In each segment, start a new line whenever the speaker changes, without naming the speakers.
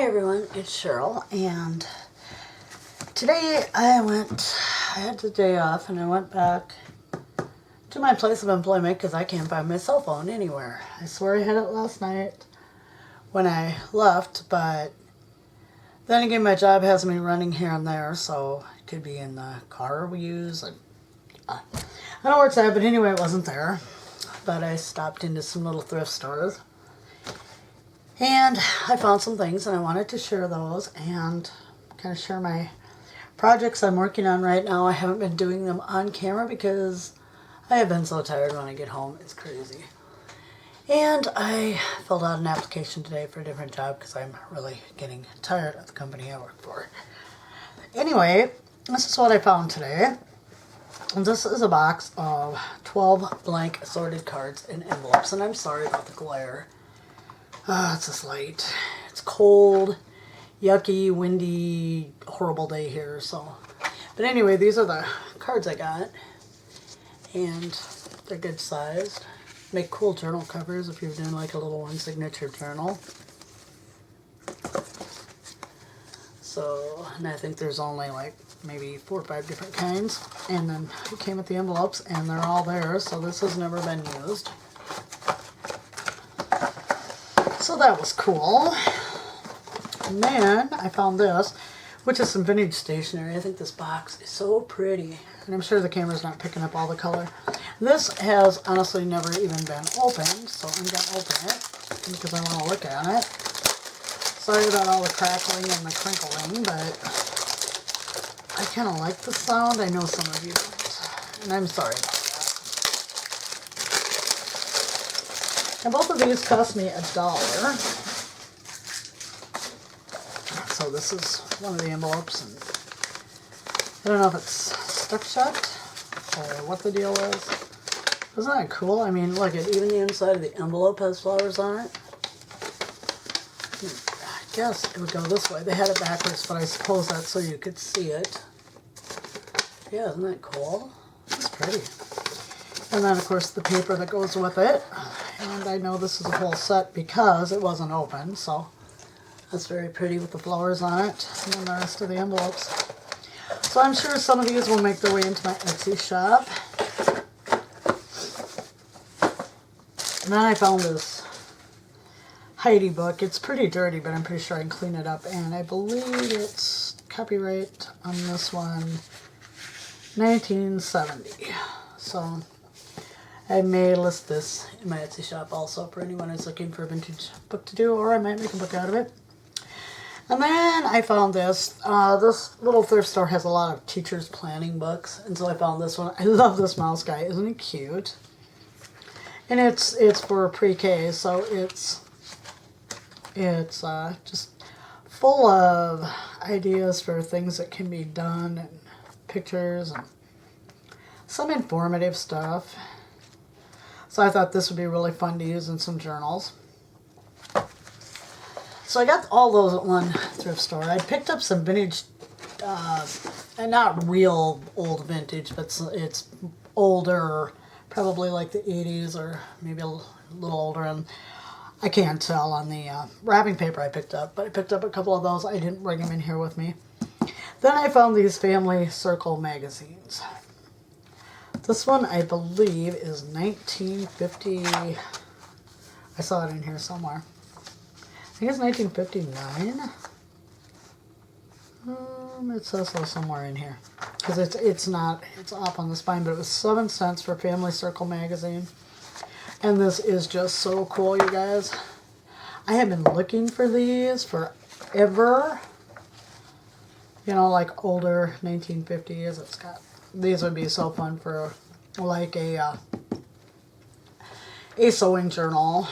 everyone, it's Cheryl, and today I had the day off and I went back to my place of employment because I can't find my cell phone anywhere. I swear I had it last night when I left, but then again my job has me running here and there, so it could be in the car we use. I don't know where it's at, but anyway it wasn't there. But I stopped into some little thrift stores. And I found some things and I wanted to share those and kind of share my projects I'm working on right now. I haven't been doing them on camera because I have been so tired when I get home. It's crazy. And I filled out an application today for a different job because I'm really getting tired of the company I work for. Anyway, this is what I found today. And this is a box of 12 blank assorted cards and envelopes. And I'm sorry about the glare. It's this light. It's cold, yucky, windy, horrible day here. But anyway, these are the cards I got, and they're good sized. Make cool journal covers if you're doing like a little one signature journal. So, and I think there's only like maybe 4 or 5 different kinds, and then it came with the envelopes, and they're all there. So this has never been used. So that was cool. And then I found this, which is some vintage stationery. I think this box is so pretty. And I'm sure the camera's not picking up all the color. This has honestly never even been opened, so I'm going to open it because I want to look at it. Sorry about all the crackling and the crinkling, but I kind of like the sound. I know some of you don't, and I'm sorry about that. And both of these cost me $1. So this is one of the envelopes, and I don't know if it's stuck shut or what the deal is. Isn't that cool? I mean, look at even the inside of the envelope has flowers on it. I guess it would go this way. They had it backwards, but I suppose that's so you could see it. Yeah, isn't that cool? It's pretty. And then, of course, the paper that goes with it. And I know this is a whole set because it wasn't open, so that's very pretty with the flowers on it. And then the rest of the envelopes. So I'm sure some of these will make their way into my Etsy shop. And then I found this Heidi book. It's pretty dirty, but I'm pretty sure I can clean it up. And I believe it's copyright on this one, 1970. So I may list this in my Etsy shop also for anyone who's looking for a vintage book to do, or I might make a book out of it. And then I found this. This little thrift store has a lot of teachers' planning books, and so I found this one. I love this mouse guy. Isn't he cute? And it's for pre-K, so it's just full of ideas for things that can be done, and pictures, and some informative stuff. So I thought this would be really fun to use in some journals. So I got all those at one thrift store. I picked up some vintage, and not real old vintage, but it's older, probably like the 80s or maybe a little older. And I can't tell on the wrapping paper I picked up, but I picked up a couple of those. I didn't bring them in here with me. Then I found these Family Circle magazines. This one, I believe, is 1950. I saw it in here somewhere. I think it's 1959. It says so somewhere in here. Because it's off on the spine, but it was 7 cents for Family Circle magazine. And this is just so cool, you guys. I have been looking for these forever. You know, like older 1950s. It's got... These would be so fun for like a sewing journal.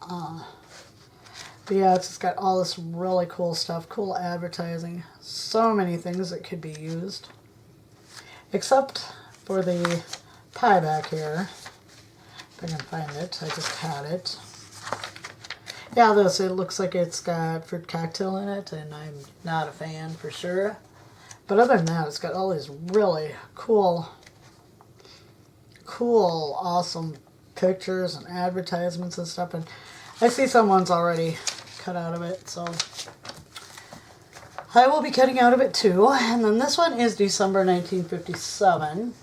But yeah, it's got all this really cool stuff, cool advertising. So many things that could be used. Except for the pie back here. If I can find it, I just had it. Yeah, it looks like it's got fruit cocktail in it, and I'm not a fan for sure. But other than that, it's got all these really cool, awesome pictures and advertisements and stuff. And I see someone's already cut out of it, so I will be cutting out of it too. And then this one is December 1957.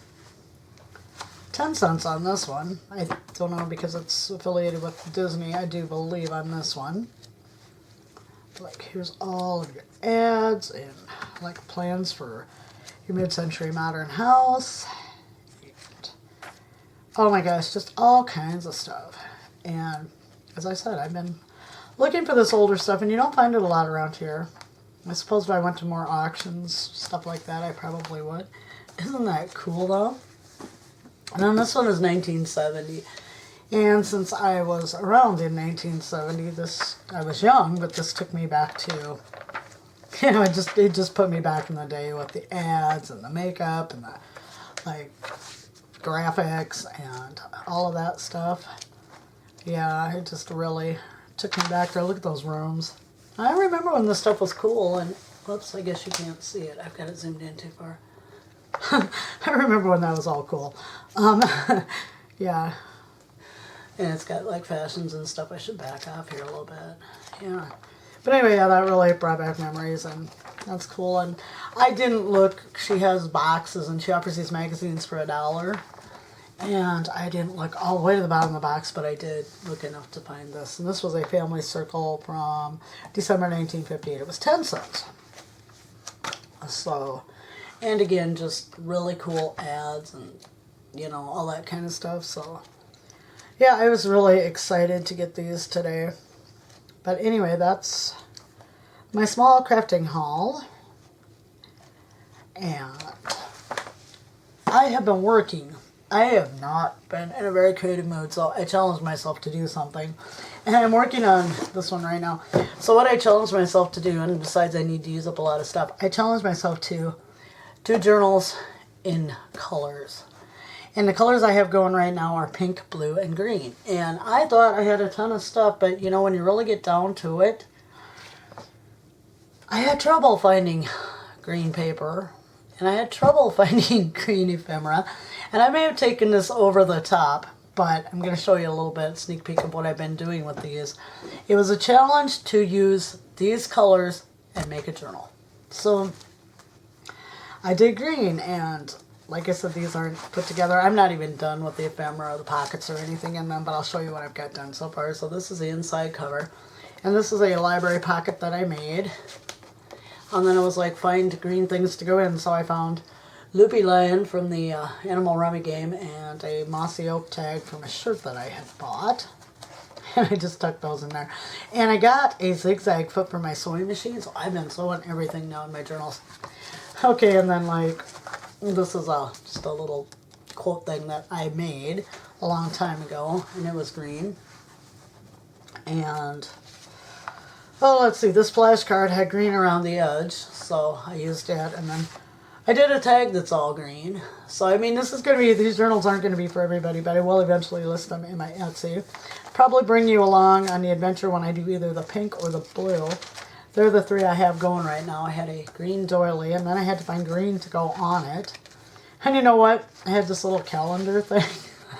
10 cents on this one. I don't know because it's affiliated with Disney. I do believe on this one. Like, here's all of your ads and like plans for your mid-century modern house. And, oh my gosh, just all kinds of stuff. And as I said, I've been looking for this older stuff, and you don't find it a lot around here. I suppose if I went to more auctions, stuff like that, I probably would. Isn't that cool though? And then this one is 1970. And since I was around in 1970, I was young, but this took me back to, it just put me back in the day with the ads and the makeup and the, like, graphics and all of that stuff. Yeah, it just really took me back there. Look at those rooms. I remember when this stuff was cool, and, whoops, I guess you can't see it. I've got it zoomed in too far. I remember when that was all cool. Yeah. And it's got like fashions and stuff. I should back off here a little bit. Yeah. But anyway, yeah, that really brought back memories, and that's cool. And I didn't look. She has boxes, and she offers these magazines for $1. And I didn't look all the way to the bottom of the box, but I did look enough to find this. And this was a family circle from December 1958. It was 10 cents. So, and again, just really cool ads and, all that kind of stuff. So, yeah, I was really excited to get these today. But anyway, that's my small crafting haul. And I have been working. I have not been in a very creative mood, so I challenged myself to do something. And I'm working on this one right now. So what I challenged myself to do, and besides I need to use up a lot of stuff, I challenged myself to do journals in colors. And the colors I have going right now are pink, blue, and green. And I thought I had a ton of stuff, but when you really get down to it, I had trouble finding green paper. And I had trouble finding green ephemera. And I may have taken this over the top, but I'm going to show you a little bit, sneak peek of what I've been doing with these. It was a challenge to use these colors and make a journal. So I did green, and like I said, these aren't put together. I'm not even done with the ephemera, the pockets, or anything in them, but I'll show you what I've got done so far. So this is the inside cover, and this is a library pocket that I made. And then it was like, find green things to go in, so I found Loopy Lion from the Animal Rummy game and a Mossy Oak tag from a shirt that I had bought. And I just tucked those in there. And I got a zigzag foot for my sewing machine, so I've been sewing everything now in my journals. Okay, and then like, this is just a little quote thing that I made a long time ago, and it was green. And, oh, let's see, this flashcard had green around the edge, so I used it, and then I did a tag that's all green. So, I mean, these journals aren't going to be for everybody, but I will eventually list them in my Etsy. Probably bring you along on the adventure when I do either the pink or the blue. They're the three I have going right now. I had a green doily, and then I had to find green to go on it. And you know what? I had this little calendar thing,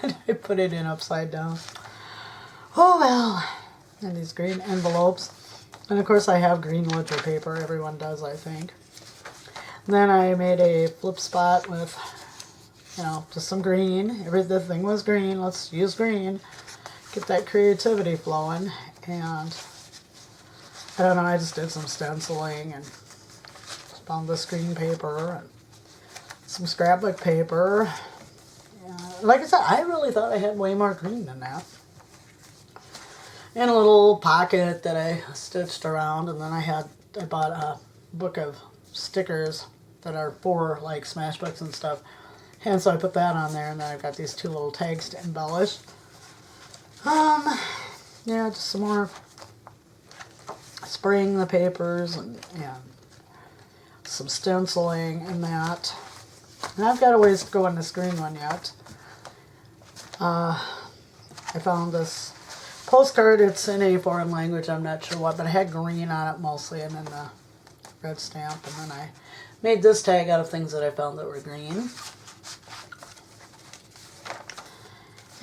and I put it in upside down. Oh, well. And these green envelopes. And, of course, I have green ledger paper. Everyone does, I think. And then I made a flip spot with, just some green. Everything was green. Let's use green. Get that creativity flowing. And I don't know, I just did some stenciling and found this green paper and some scrapbook paper. Like I said, I really thought I had way more green than that. And a little pocket that I stitched around, and then I bought a book of stickers that are for like Smashbooks and stuff. And so I put that on there, and then I've got these two little tags to embellish. Yeah, just some more spraying the papers and some stenciling and that. And I've got a ways to go on this green one yet. I found this postcard. It's in a foreign language, I'm not sure what, but it had green on it mostly, and then the red stamp. And then I made this tag out of things that I found that were green.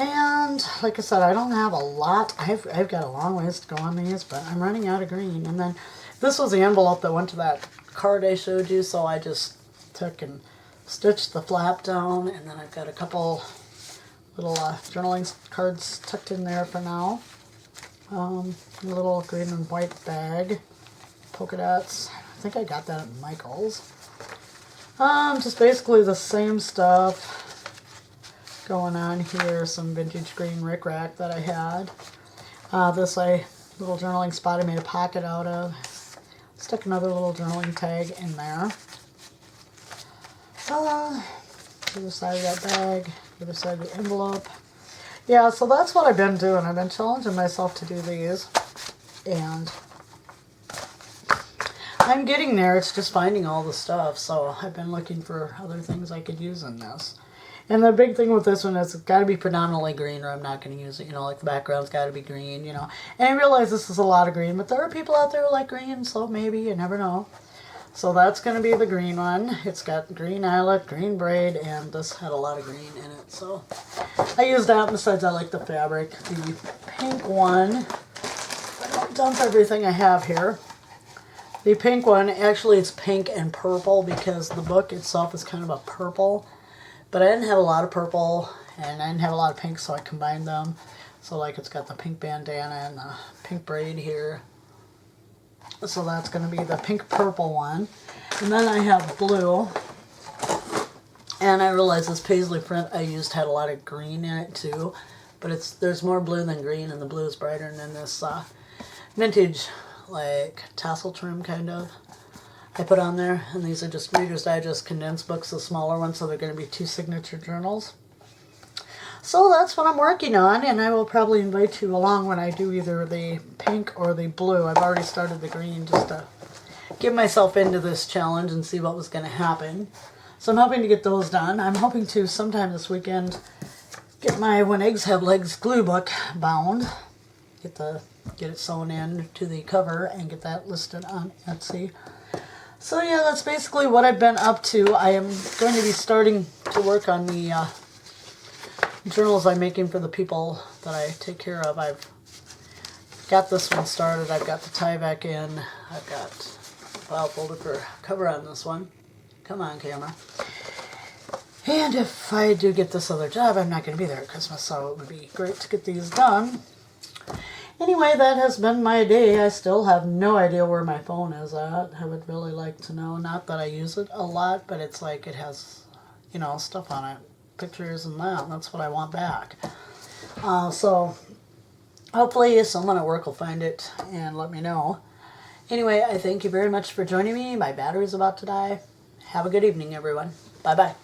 And like I said, I don't have a lot. I've got a long ways to go on these, but I'm running out of green. And then this was the envelope that went to that card I showed you, so I just took and stitched the flap down, and then I've got a couple little journaling cards tucked in there for now. A little green and white bag, polka dots. I think I got that at Michael's. Just basically the same stuff going on here. Some vintage green rickrack that I had. This little journaling spot I made a pocket out of. Stuck another little journaling tag in there. Other side of that bag, other side of the envelope. Yeah, so that's what I've been doing. I've been challenging myself to do these, and I'm getting there. It's just finding all the stuff, so I've been looking for other things I could use in this. And the big thing with this one is it's got to be predominantly green or I'm not going to use it. You know, like the background's got to be green, you know. And I realize this is a lot of green, but there are people out there who like green, so maybe, you never know. So that's going to be the green one. It's got green eyelet, green braid, and this had a lot of green in it. So I used that. Besides, I like the fabric. The pink one, I don't dump everything I have here. The pink one, actually it's pink and purple because the book itself is kind of a purple. But I didn't have a lot of purple, and I didn't have a lot of pink, so I combined them. So like it's got the pink bandana and the pink braid here. So that's going to be the pink purple one. And then I have blue. And I realized this paisley print I used had a lot of green in it too. But there's more blue than green, and the blue is brighter than this vintage like tassel trim kind of I put on there. And these are just Reader's Digest condensed books, the smaller ones, so they're going to be 2 signature journals. So that's what I'm working on, and I will probably invite you along when I do either the pink or the blue. I've already started the green just to get myself into this challenge and see what was going to happen. So I'm hoping to get those done. I'm hoping to sometime this weekend get my When Eggs Have Legs glue book bound. Get it sewn in to the cover and get that listed on Etsy. So yeah, that's basically what I've been up to. I am going to be starting to work on the journals I'm making for the people that I take care of. I've got this one started. I've got the tie back in. I've got a file folder for cover on this one. Come on, camera. And if I do get this other job, I'm not going to be there at Christmas, so it would be great to get these done. Anyway, that has been my day. I still have no idea where my phone is at. I would really like to know. Not that I use it a lot, but it's like it has, you know, stuff on it. Pictures and that. And that's what I want back. So hopefully someone at work will find it and let me know. Anyway, I thank you very much for joining me. My battery's about to die. Have a good evening, everyone. Bye-bye.